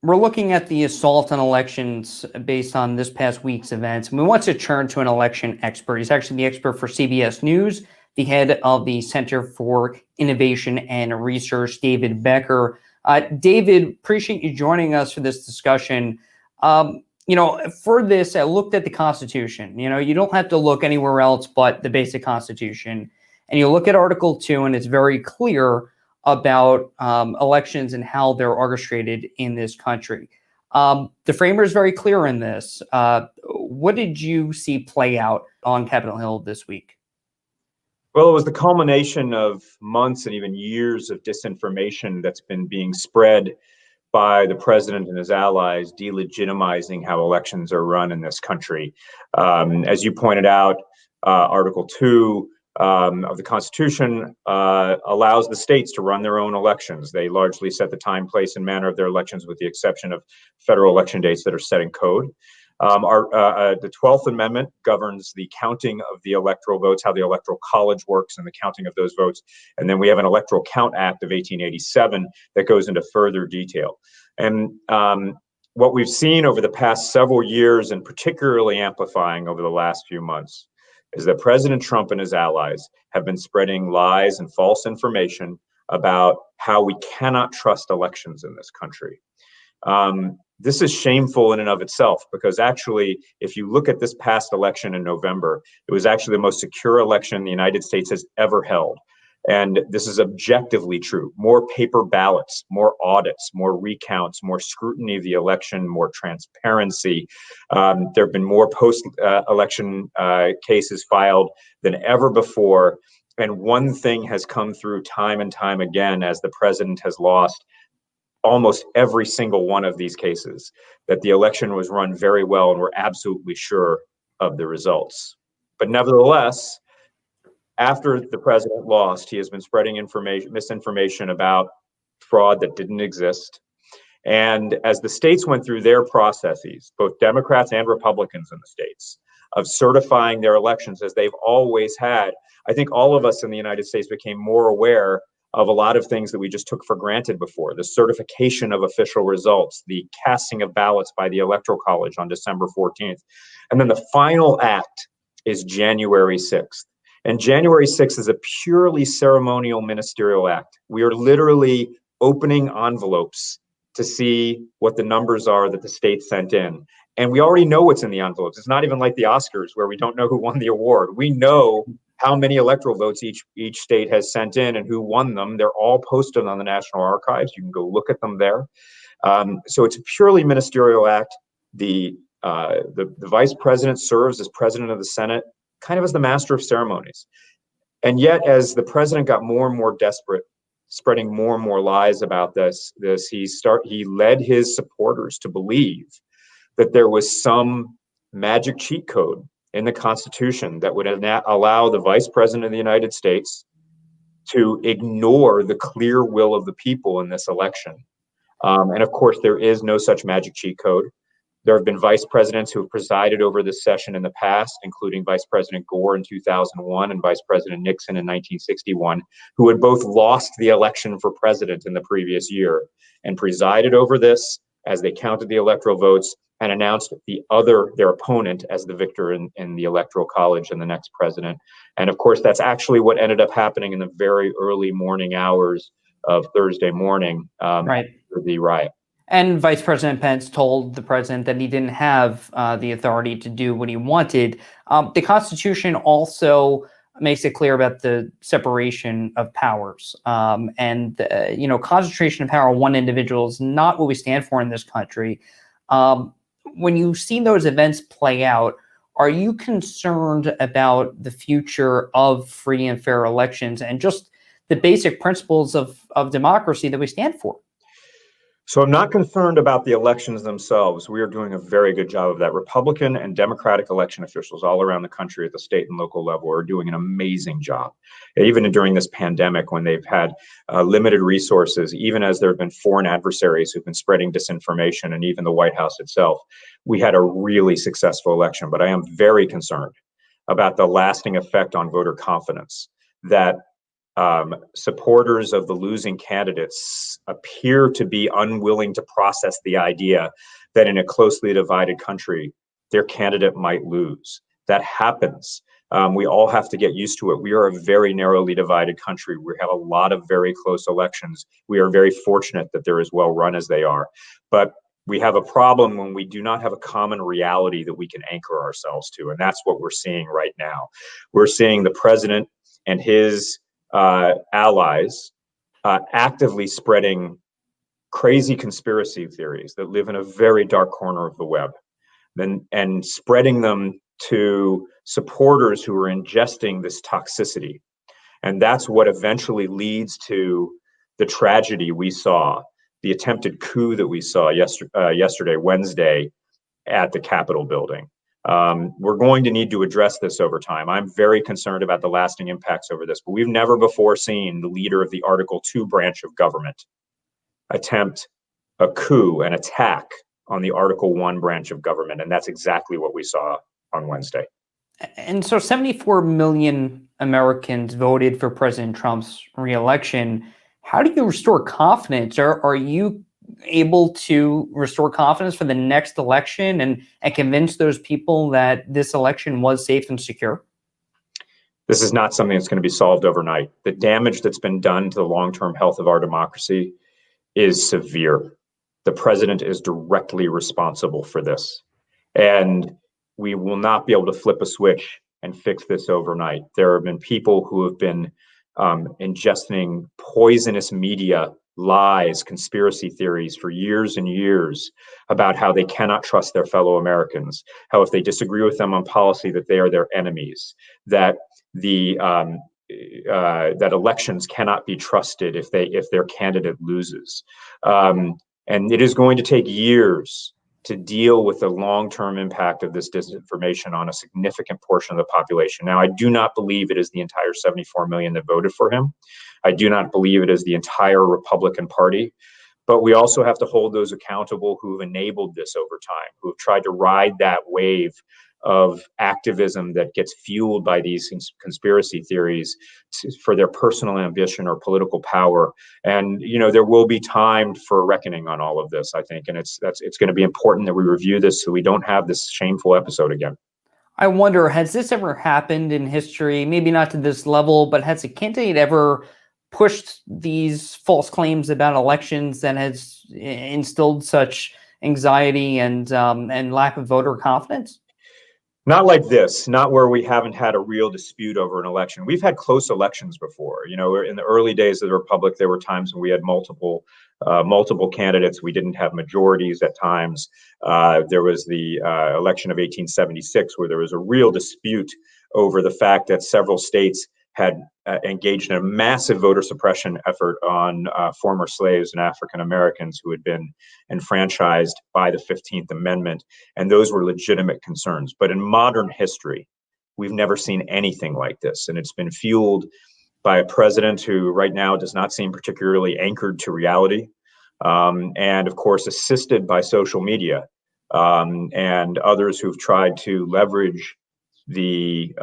We're looking at the assault on elections based on this past week's events. And we want to turn to an election expert. He's actually the expert for CBS News, the head of the Center for Innovation and Research, David Becker. David, appreciate you joining us for this discussion. For this, I looked at the Constitution. You don't have to look anywhere else but the basic Constitution. And you look at Article 2, and it's very clear about elections and how they're orchestrated in this country. The framer is very clear in this. What did you see play out on Capitol Hill this week? Well, it was the culmination of months and even years of disinformation that's been being spread by the president and his allies, delegitimizing how elections are run in this country. As you pointed out, Article 2 of the Constitution allows the states to run their own elections. They largely set the time, place, and manner of their elections, with the exception of federal election dates that are set in code. The 12th Amendment governs the counting of the electoral votes, how the Electoral College works and the counting of those votes. And then we have an Electoral Count Act of 1887 that goes into further detail. And what we've seen over the past several years, and particularly amplifying over the last few months, is that President Trump and his allies have been spreading lies and false information about how we cannot trust elections in this country. This is shameful in and of itself, because actually, if you look at this past election in November, it was actually the most secure election the United States has ever held. And this is objectively true. More paper ballots, more audits, more recounts, more scrutiny of the election, more transparency. There have been more post-election cases filed than ever before. And one thing has come through time and time again as the president has lost almost every single one of these cases, that the election was run very well and we're absolutely sure of the results. But nevertheless, after the president lost, he has been spreading misinformation about fraud that didn't exist. And as the states went through their processes, both Democrats and Republicans in the states, of certifying their elections as they've always had, I think all of us in the United States became more aware of a lot of things that we just took for granted before: the certification of official results, the casting of ballots by the Electoral College on December 14th. And then the final act is January 6th. And January 6th is a purely ceremonial ministerial act. We are literally opening envelopes to see what the numbers are that the state sent in. And we already know what's in the envelopes. It's not even like the Oscars where we don't know who won the award. We know how many electoral votes each state has sent in and who won them. They're all posted on the National Archives. You can go look at them there. So it's a purely ministerial act. The vice president serves as president of the Senate, kind of as the master of ceremonies. And yet, as the president got more and more desperate, spreading more and more lies about this, he led his supporters to believe that there was some magic cheat code in the Constitution that would allow the vice president of the United States to ignore the clear will of the people in this election. And of course, there is no such magic cheat code. There have been vice presidents who have presided over this session in the past, including Vice President Gore in 2001 and Vice President Nixon in 1961, who had both lost the election for president in the previous year and presided over this as they counted the electoral votes and announced their opponent as the victor in the Electoral College and the next president. And of course, that's actually what ended up happening in the very early morning hours of Thursday morning after the riot. And Vice President Pence told the president that he didn't have the authority to do what he wanted. The Constitution also makes it clear about the separation of powers. Concentration of power on one individual is not what we stand for in this country. When you see those events play out, are you concerned about the future of free and fair elections and just the basic principles of democracy that we stand for? So I'm not concerned about the elections themselves. We are doing a very good job of that. Republican and Democratic election officials all around the country at the state and local level are doing an amazing job. Even during this pandemic, when they've had limited resources, even as there have been foreign adversaries who've been spreading disinformation, and even the White House itself, we had a really successful election. But I am very concerned about the lasting effect on voter confidence that supporters of the losing candidates appear to be unwilling to process the idea that in a closely divided country, their candidate might lose. That happens. We all have to get used to it. We are a very narrowly divided country. We have a lot of very close elections. We are very fortunate that they're as well run as they are. But we have a problem when we do not have a common reality that we can anchor ourselves to. And that's what we're seeing right now. We're seeing the president and his allies actively spreading crazy conspiracy theories that live in a very dark corner of the web, and spreading them to supporters who are ingesting this toxicity. And that's what eventually leads to the tragedy we saw, the attempted coup that we saw yesterday, Wednesday, at the Capitol building. We're going to need to address this over time. I'm very concerned about the lasting impacts over this, but we've never before seen the leader of the Article 2 branch of government attempt a coup, an attack on the Article 1 branch of government. And that's exactly what we saw on Wednesday. And so 74 million Americans voted for President Trump's reelection. How do you restore confidence? Are you able to restore confidence for the next election and convince those people that this election was safe and secure? This is not something that's going to be solved overnight. The damage that's been done to the long-term health of our democracy is severe. The president is directly responsible for this. And we will not be able to flip a switch and fix this overnight. There have been people who have been ingesting poisonous media, lies, conspiracy theories for years and years about how they cannot trust their fellow Americans, how if they disagree with them on policy, that they are their enemies, that that elections cannot be trusted if their candidate loses. And it is going to take years to deal with the long-term impact of this disinformation on a significant portion of the population. Now, I do not believe it is the entire 74 million that voted for him. I do not believe it is the entire Republican Party. But we also have to hold those accountable who have enabled this over time, who have tried to ride that wave of activism that gets fueled by these conspiracy theories for their personal ambition or political power. And there will be time for a reckoning on all of this, I think, and it's going to be important that we review this so we don't have this shameful episode again. I wonder, has this ever happened in history? Maybe not to this level, but has a candidate ever pushed these false claims about elections that has instilled such anxiety and lack of voter confidence? Not like this, not where we haven't had a real dispute over an election. We've had close elections before. In the early days of the Republic, there were times when we had multiple candidates. We didn't have majorities at times. There was the election of 1876, where there was a real dispute over the fact that several states had engaged in a massive voter suppression effort on former slaves and African Americans who had been enfranchised by the 15th Amendment. And those were legitimate concerns. But in modern history, we've never seen anything like this. And it's been fueled by a president who right now does not seem particularly anchored to reality. And of course, assisted by social media and others who've tried to leverage the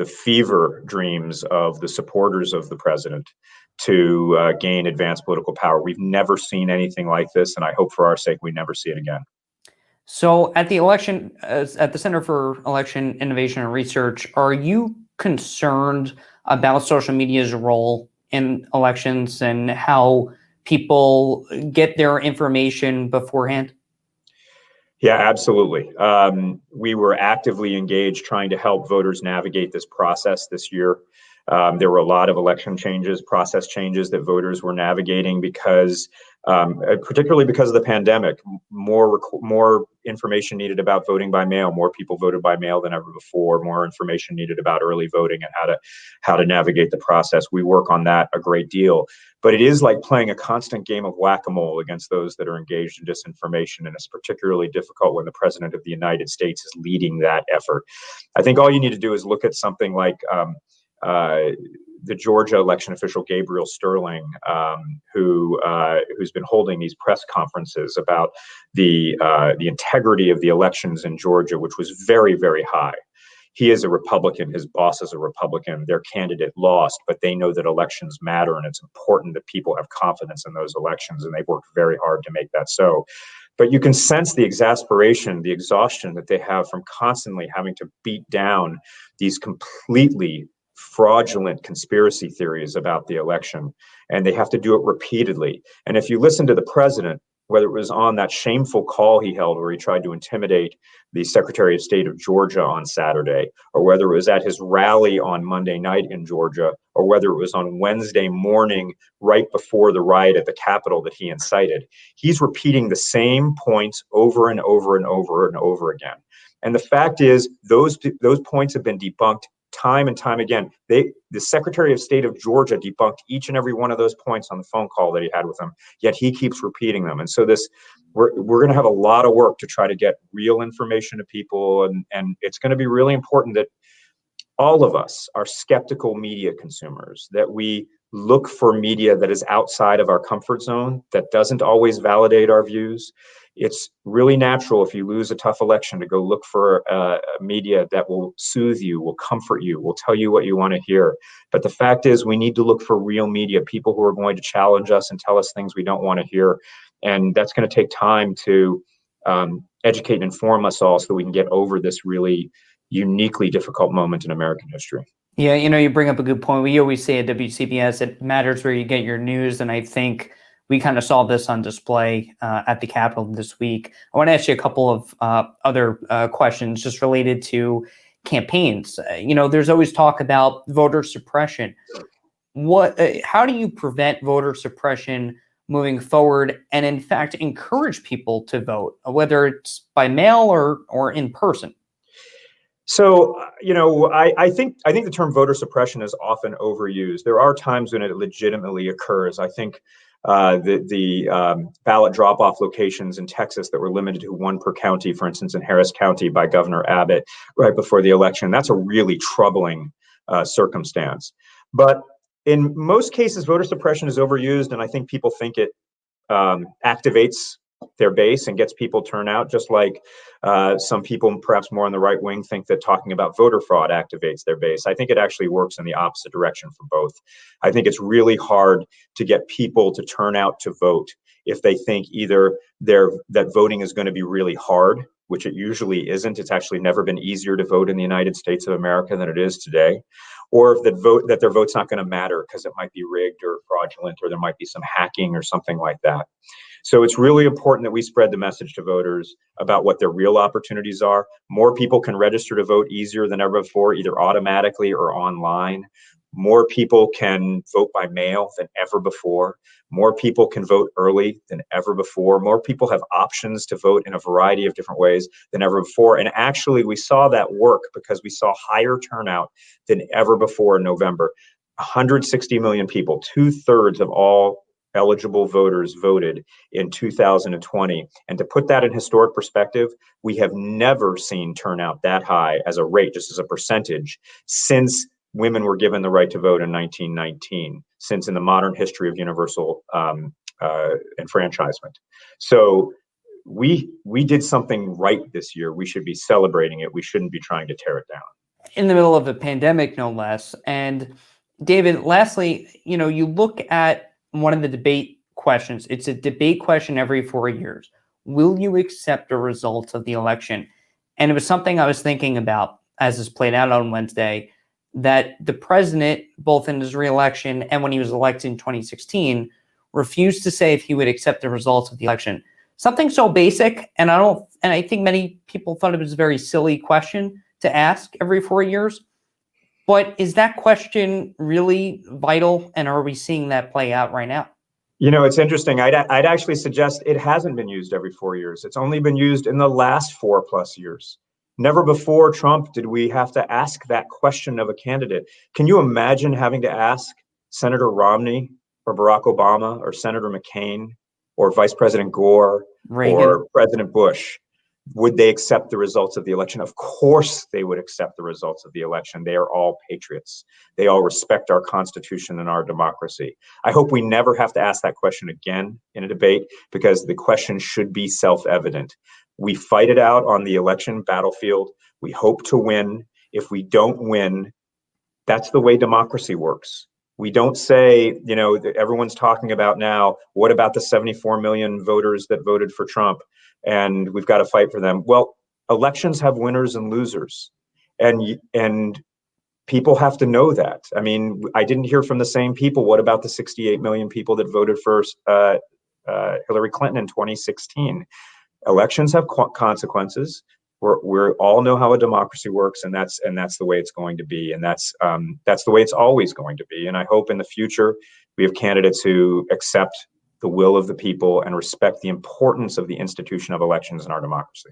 fever dreams of the supporters of the president to gain advanced political power. We've never seen anything like this, and I hope for our sake we never see it again. So at the Center for Election Innovation and Research, are you concerned about social media's role in elections and how people get their information beforehand? Yeah, absolutely. We were actively engaged trying to help voters navigate this process this year. There were a lot of election changes, process changes that voters were navigating because, particularly because of the pandemic, more information needed about voting by mail. More people voted by mail than ever before. More information needed about early voting and how to navigate the process. We work on that a great deal. But it is like playing a constant game of whack-a-mole against those that are engaged in disinformation, and it's particularly difficult when the president of the United States is leading that effort. I think all you need to do is look at something like the Georgia election official Gabriel Sterling, who's been holding these press conferences about the integrity of the elections in Georgia, which was very, very high. He is a Republican. His boss is a Republican. Their candidate lost, but they know that elections matter, and it's important that people have confidence in those elections, and they've worked very hard to make that so. But you can sense the exasperation, the exhaustion that they have from constantly having to beat down these completely fraudulent conspiracy theories about the election. And they have to do it repeatedly. And if you listen to the president, whether it was on that shameful call he held where he tried to intimidate the Secretary of State of Georgia on Saturday, or whether it was at his rally on Monday night in Georgia, or whether it was on Wednesday morning right before the riot at the Capitol that he incited, he's repeating the same points over and over and over and over again. And the fact is, those points have been debunked time and time again. The Secretary of State of Georgia debunked each and every one of those points on the phone call that he had with him, yet he keeps repeating them. And so we're going to have a lot of work to try to get real information to people. And it's going to be really important that all of us are skeptical media consumers, that we look for media that is outside of our comfort zone, that doesn't always validate our views. It's really natural if you lose a tough election to go look for media that will soothe you, will comfort you, will tell you what you want to hear. But the fact is, we need to look for real media, people who are going to challenge us and tell us things we don't want to hear. And that's going to take time to educate and inform us all so that we can get over this really uniquely difficult moment in American history. Yeah, you bring up a good point. We always say at WCBS, it matters where you get your news. And I think we kind of saw this on display at the Capitol this week. I want to ask you a couple of other questions just related to campaigns. There's always talk about voter suppression. How do you prevent voter suppression moving forward and, in fact, encourage people to vote, whether it's by mail or in person? So, I think the term voter suppression is often overused. There are times when it legitimately occurs. I think the ballot drop-off locations in Texas that were limited to one per county, for instance, in Harris County by Governor Abbott right before the election, that's a really troubling circumstance. But in most cases, voter suppression is overused, and I think people think it activates their base and gets people turnout, just like some people, perhaps more on the right wing, think that talking about voter fraud activates their base. I think it actually works in the opposite direction for both. I think it's really hard to get people to turn out to vote if they think either that voting is going to be really hard, which it usually isn't. It's actually never been easier to vote in the United States of America than it is today, or if that their vote's not going to matter because it might be rigged or fraudulent, or there might be some hacking or something like that. So it's really important that we spread the message to voters about what their real opportunities are. More people can register to vote easier than ever before, either automatically or online. More people can vote by mail than ever before. More people can vote early than ever before. More people have options to vote in a variety of different ways than ever before. And actually, we saw that work because we saw higher turnout than ever before in November. 160 million people, 2/3 of all eligible voters voted in 2020. And to put that in historic perspective, we have never seen turnout that high as a rate, just as a percentage, since women were given the right to vote in 1919, since in the modern history of universal enfranchisement. So we did something right this year. We should be celebrating it. We shouldn't be trying to tear it down. In the middle of a pandemic, no less. And David, lastly, you look at one of the debate questions. It's a debate question every 4 years. Will you accept the results of the election? And it was something I was thinking about as this played out on Wednesday, that the president, both in his reelection and when he was elected in 2016, refused to say if he would accept the results of the election. Something so basic, and I think many people thought it was a very silly question to ask every 4 years. But is that question really vital, and are we seeing that play out right now? It's interesting. I'd actually suggest it hasn't been used every 4 years. It's only been used in the last 4+ years. Never before Trump did we have to ask that question of a candidate. Can you imagine having to ask Senator Romney or Barack Obama or Senator McCain or Vice President Gore Reagan or President Bush? Would they accept the results of the election? Of course they would accept the results of the election. They are all patriots. They all respect our Constitution and our democracy. I hope we never have to ask that question again in a debate, because the question should be self-evident. We fight it out on the election battlefield. We hope to win. If we don't win, that's the way democracy works. We don't say, everyone's talking about now, what about the 74 million voters that voted for Trump? And we've got to fight for them. Well, elections have winners and losers. And people have to know that. I mean, I didn't hear from the same people. What about the 68 million people that voted for Hillary Clinton in 2016? Elections have consequences. We all know how a democracy works, and that's the way it's going to be, and that's the way it's always going to be. And I hope in the future we have candidates who accept the will of the people and respect the importance of the institution of elections in our democracy.